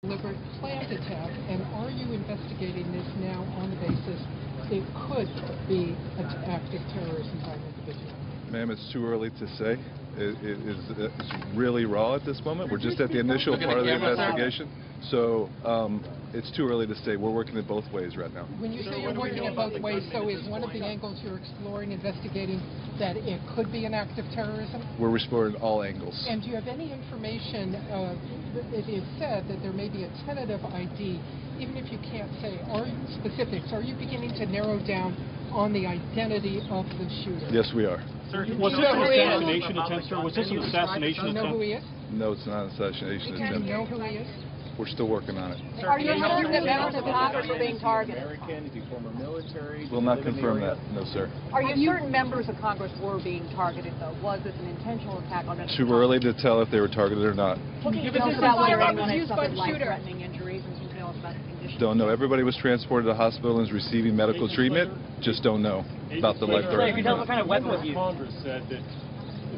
deliberate planned attack, and are you investigating this now on the basis it could be an act of terrorism by an individual? Ma'am, it's too early to say. It's really raw at this moment. We're just at the initial part of the investigation, so it's too early to say. We're working it both ways right now. When you say you're working it both ways, so is one of the angles you're exploring, investigating, that it could be an act of terrorism? We're exploring all angles. And do you have any information, it is said that there may be a tentative ID, even if you can't say specifics, are you beginning to narrow down on the identity of the shooter? Yes, we are. Sir, was this an assassination attempt, sir? Was this an assassination attempt? Do you know who he is? No, it's not an assassination attempt. Do you know who he is? We're still working on it. Sir, are you certain that members of Congress are being targeted? American, is he former military? We'll not confirm that. No, sir. Are you certain members of Congress were being targeted, though? Was this an intentional attack on members of Too early to tell if they were targeted or not. Can you tell us about whether anyone has suffered life-threatening injuries, and can you tell us about the condition? Don't know. Everybody was transported to the hospital and is receiving medical treatment. Just don't know about the life-threatening. What kind of weapon was used? Congress said that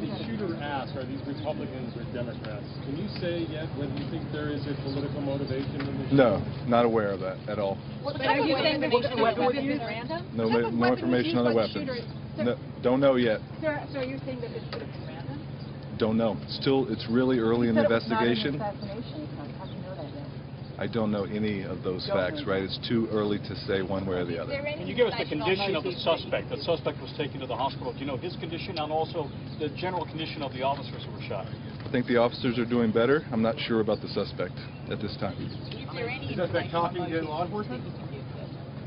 the shooter asked, are these Republicans or Democrats? Can you say yet whether you think there is a political motivation in the shooting? No, not aware of that at all. Well, are you saying that the weapon was used random? No, no information on the weapon. No, don't know yet. So you're saying that this could have been random? Don't know. It's really early in the investigation. I don't know any of those facts, right? It's too early to say one way or the other. Can you give us the condition of the suspect? The suspect was taken to the hospital. Do you know his condition and also the general condition of the officers who were shot? I think the officers are doing better. I'm not sure about the suspect at this time. Is that talking to law enforcement?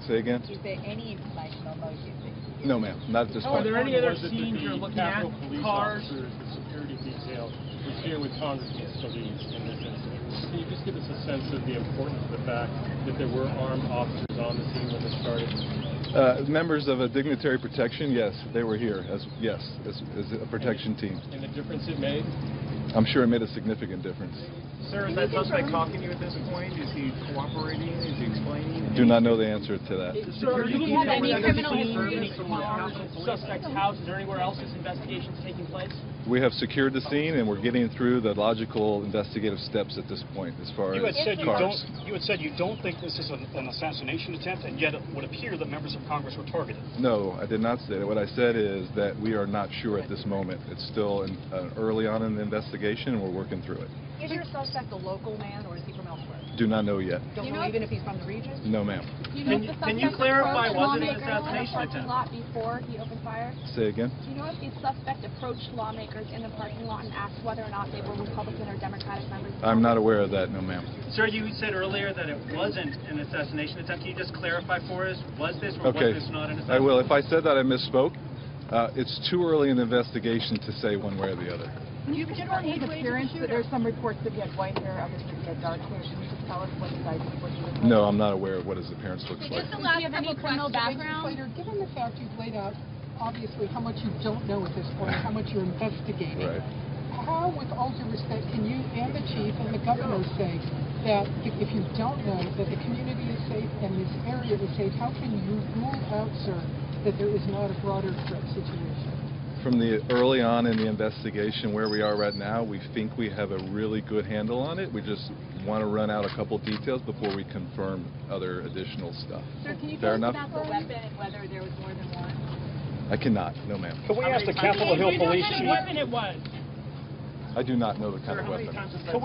Say again? Is there any information on those using? No, ma'am. Not at this point. Are there any other scenes you're looking at? Cars? The security detail was here with Congressman Scalise in this incident. Can you just give us a sense of the importance of the fact that there were armed officers on the scene when this started? Members of a dignitary protection, yes, they were here as a protection team. And the difference it made? I'm sure it made a significant difference. Sir, is that suspect talking to you at this point? Is he cooperating? Is he explaining? Do not know the answer to that. Sir, do you have any criminal history? Suspect's house? Is there anywhere else this investigation is taking place? We have secured the scene, and we're getting through the logical investigative steps at this point as far as cars. You had said you don't think this is an assassination attempt, and yet it would appear that members of Congress were targeted. No, I did not say that. What I said is that we are not sure at this moment. It's still early on in the investigation, and we're working through it. Is your suspect a local man, or is he from elsewhere? Do not know yet. Don't know even if he's from the region? No, ma'am. Can you clarify, was it an assassination attempt? Lot before he opened fire? Say again? Do you know if the suspect approached lawmakers in the parking lot and asked whether or not they were Republican or Democratic members? I'm not aware of that, no, ma'am. Sir, you said earlier that it wasn't an assassination attempt. Can you just clarify for us? Was this or was this not an assassination? I will. If I said that, I misspoke. It's too early in the investigation to say one way or the other. Do you have his appearance? There's some reports that he had white hair, others that he had dark hair. Can you just tell us what his ID looks like? No, I'm not aware of what his appearance looks like. Do you have any criminal background? Slater, given the fact you've laid out, obviously, how much you don't know at this point, how much you're investigating, right. How, with all due respect, can you and the chief and the governor say that if you don't know that the community is safe and this area is safe, how can you rule out, sir, that there is not a broader threat situation? From the early on in the investigation where we are right now, we think we have a really good handle on it. We just want to run out a couple details before we confirm other additional stuff. Sir, can you Fair tell us enough? about the weapon and whether there was more than one? I cannot. No, ma'am. Can we ask the Capitol Hill Police Chief? What weapon it was? I do not know the kind of weapon.